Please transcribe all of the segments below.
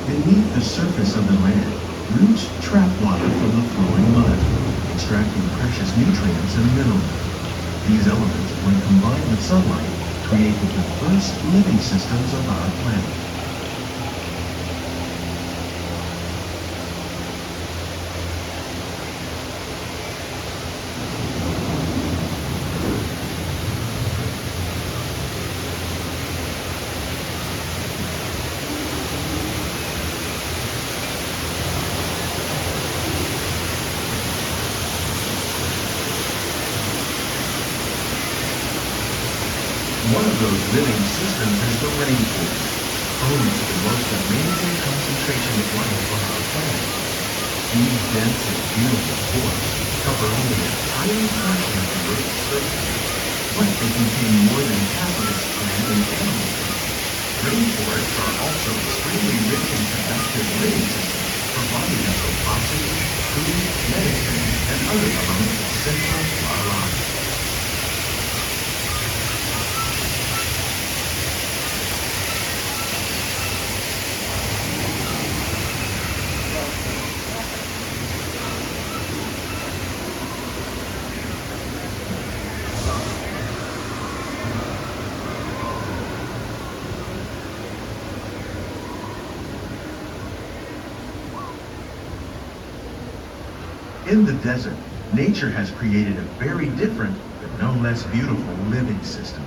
Beneath the surface of the land, roots trap water from the flowing mud, extracting precious nutrients and minerals. These elements, when combined with sunlight, create the diverse living systems of our planet. One of those living systems is the rainforest, home to the most amazing concentration of life on our planet. These dense and beautiful forests cover only a tiny fraction of the Earth's surface, but they contain more than half of its plant and animal life. Rainforests are also extremely rich in productive living systems, providing us with oxygen, food, medicine, and other elements essential to our lives. In the desert, nature has created a very different, but no less beautiful living system.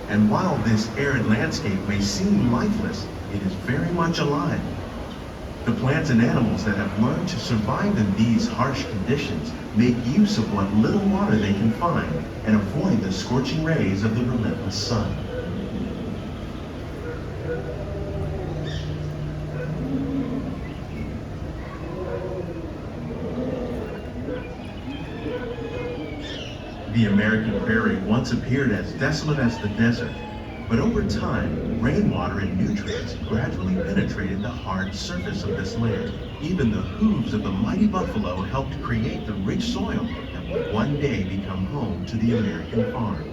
And while this arid landscape may seem lifeless, it is very much alive. The plants and animals that have learned to survive in these harsh conditions make use of what little water they can find and avoid the scorching rays of the relentless sun. The American prairie once appeared as desolate as the desert, but over time, rainwater and nutrients gradually penetrated the hard surface of this land. Even the hooves of the mighty buffalo helped create the rich soil that would one day become home to the American farm.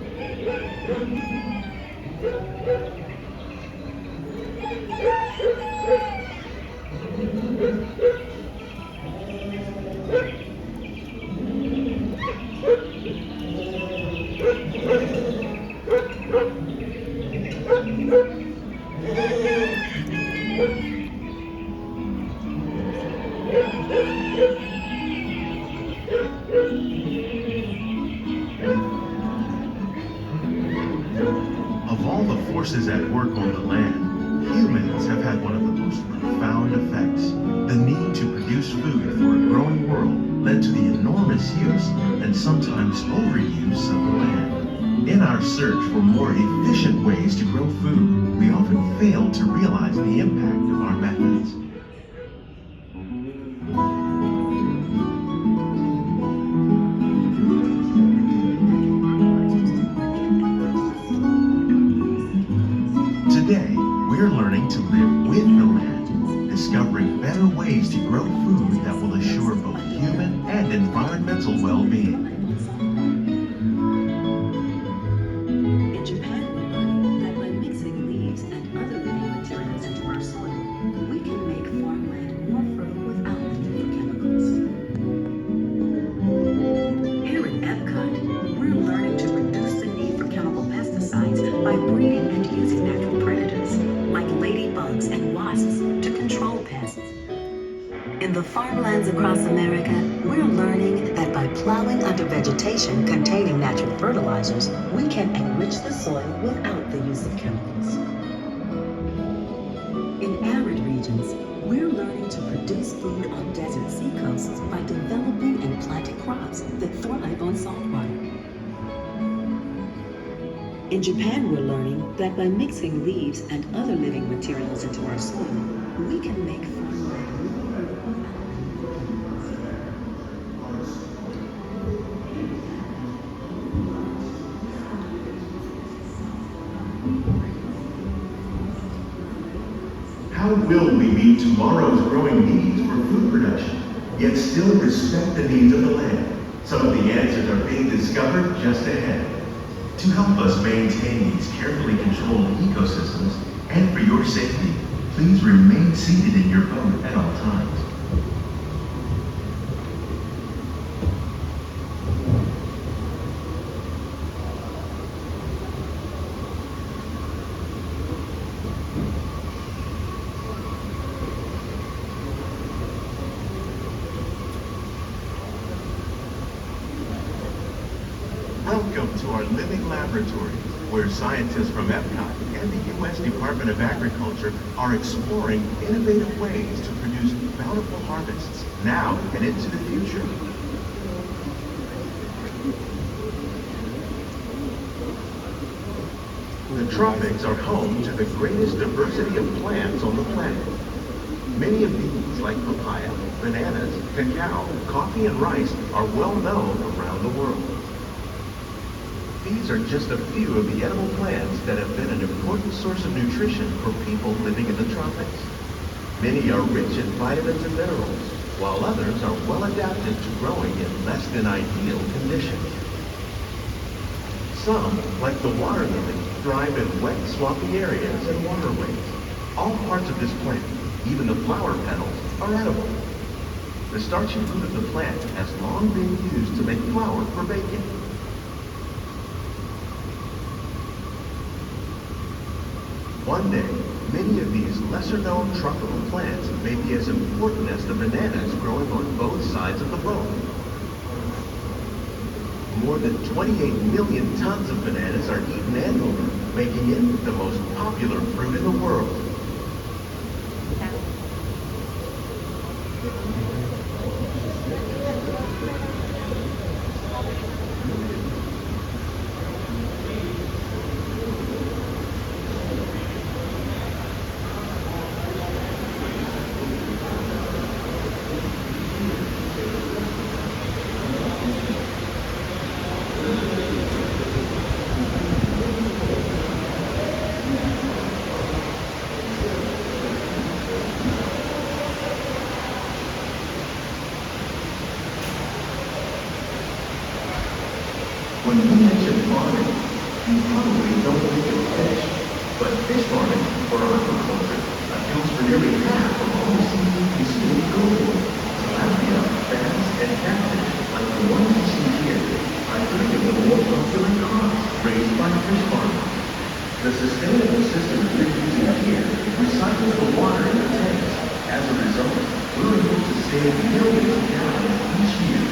Of all the forces at work on the land, humans have had one of the most profound effects. The need to produce food for a growing world led to the enormous use and sometimes overuse of the land. In our search for more efficient ways to grow food, we often fail to realize the impact of our methods. Today, we're learning to live with the land, discovering better ways to grow food that will assure both human and environmental well-being. In Japan, we learned that by mixing leaves and other living materials into our soil, we can make farmland more fertile without the need for chemicals. Here in Epcot, we're learning to reduce the need for chemical pesticides by breeding and using natural predators, like ladybugs and wasps, to control pests. In the farmlands across America, we're learning that by plowing under vegetation containing natural fertilizers, we can enrich the soil without the use of chemicals. In arid regions, we're learning to produce food on desert seacoasts by developing and planting crops that thrive on salt water. In Japan, we're learning that by mixing leaves and other living materials into our soil, we can make farmland more fertile without How will we meet tomorrow's growing needs for food production, yet still respect the needs of the land? Some of the answers are being discovered just ahead. To help us maintain these carefully controlled ecosystems, and for your safety, Please remain seated in your boat at all times. Welcome to our living laboratories, where scientists from Epcot and the U.S. Department of Agriculture are exploring innovative ways to produce bountiful harvests now and into the future. The tropics are home to the greatest diversity of plants on the planet. Many of these, like papaya, bananas, cacao, coffee, and rice, are well known around the world. These are just a few of the edible plants that have been an important source of nutrition for people living in the tropics. Many are rich in vitamins and minerals, while others are well adapted to growing in less than ideal conditions. Some, like the water lily, thrive in wet, swampy areas and waterways. All parts of this plant, even the flower petals, are edible. The starchy root of the plant has long been used to make flour for baking. One day, many of these lesser-known tropical plants may be as important as the bananas growing on both sides of the boat. More than 28 million tons of bananas are eaten annually, making it the most popular fruit in the world. When you mention farming, you probably don't think of fish, but fish farming, or aquaculture, accounts for nearly half of all the seafood consumed globally. Tilapia, bass, and catfish, like the ones you see here, are three of the more popular crops raised by fish farmers. The sustainable system they're using here recycles the water in the tanks. As a result, we're able to save millions of gallons each year.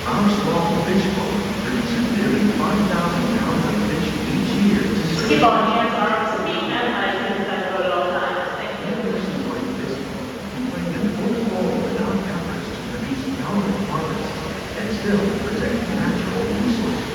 Our small fish boat produces nearly 5,000 pounds of fish each year to serve. Keep on hands, arms, and feet, and eyes in that boat at all times. Thank you. Innovations like this can play an important role in our efforts to produce bountiful harvests and still protect natural resources.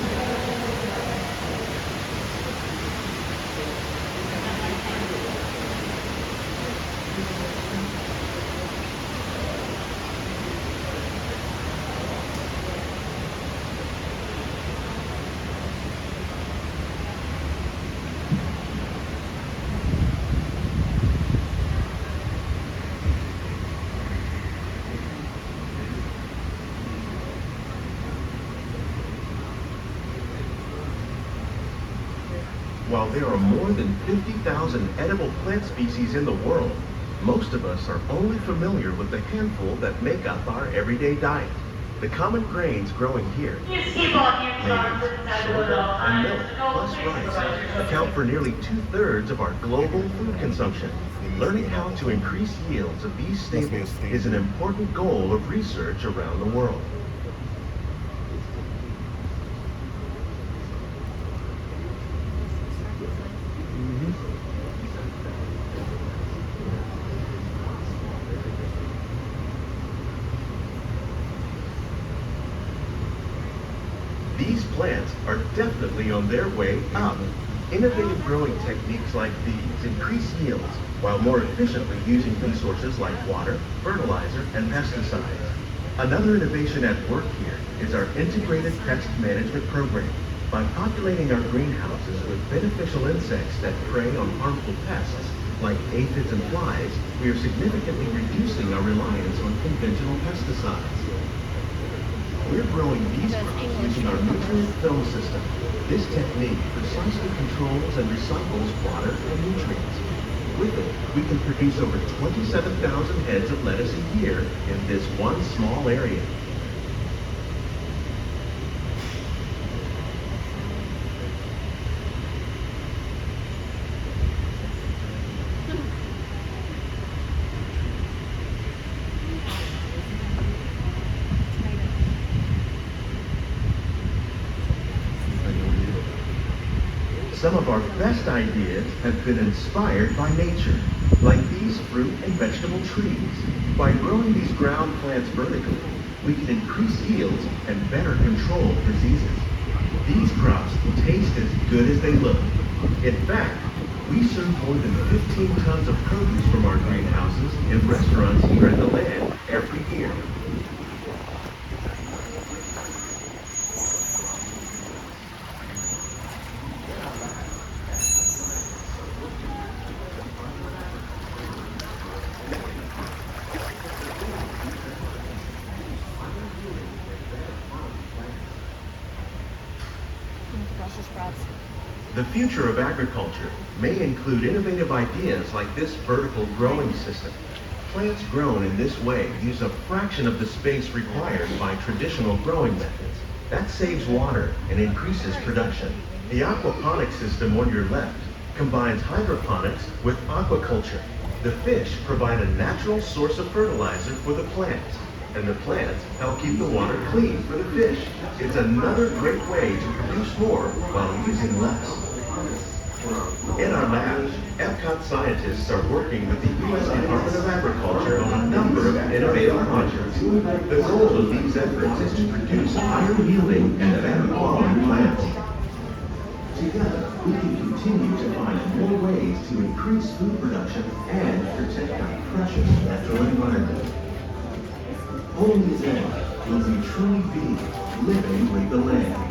While there are more than 50,000 edible plant species in the world, most of us are only familiar with the handful that make up our everyday diet. The common grains growing here, Just keep on hands, arms, maize, and that boat at all sorghum, and times. millet, No plus place rice, for yourself. account for nearly 2/3 of our global food consumption. Learning how to increase yields of these staples is an important goal of research around the world. These plants are definitely on their way up. Innovative growing techniques like these increase yields while more efficiently using resources like water, fertilizer, and pesticides. Another innovation at work here is our integrated pest management program. By populating our greenhouses with beneficial insects that prey on harmful pests, like aphids and flies, we are significantly reducing our reliance on conventional pesticides. We're growing these crops using our nutrient film system. This technique precisely controls and recycles water and nutrients. With it, we can produce over 27,000 heads of lettuce a year in this one small area. Some of our best ideas have been inspired by nature, like these fruit and vegetable trees. By growing these ground plants vertically, we can increase yields and better control diseases. These crops taste as good as they look. In fact, we serve more than 15 tons of produce from our greenhouses in restaurants here in the land every year. The future of agriculture may include innovative ideas like this vertical growing system. Plants grown in this way use a fraction of the space required by traditional growing methods. That saves water and increases production. The aquaponics system on your left combines hydroponics with aquaculture. The fish provide a natural source of fertilizer for the plants, and the plants help keep the water clean for the fish. It's another great way to produce more while using less. In our lab, Epcot scientists are working with the U.S. Department of Agriculture on a number of innovative projects. The goal of these efforts is to produce higher yielding and better quality plants. Together, we can continue to find more ways to increase food production and protect our precious natural environment. Only then will we truly be living with the land.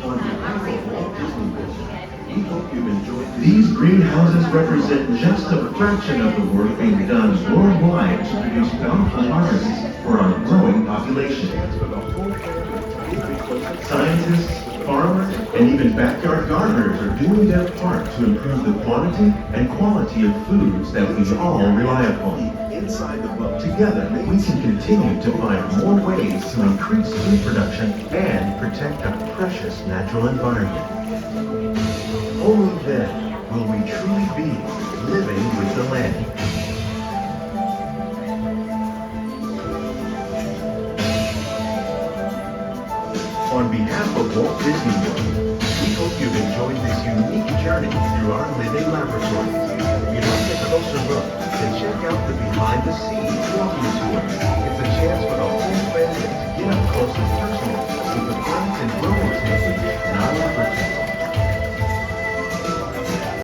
On behalf of Walt Disney World, we hope you've enjoyed. These greenhouses represent just a fraction of the work being done worldwide to produce bountiful harvests for our growing population. Scientists, farmers, and even backyard gardeners are doing their part to improve the quantity and quality of foods that we all rely upon. Inside the boat, together, we can continue to find more ways to increase food production and protect our precious natural environment. Only then will we truly be living with the land. On behalf of Walt Disney World, we hope you've enjoyed this unique journey through our living laboratories. If you'd like a closer look, then check out the behind-the-scenes walking tour. It's a chance for the whole family to get up close and personal with the plants and growing techniques in our laboratory.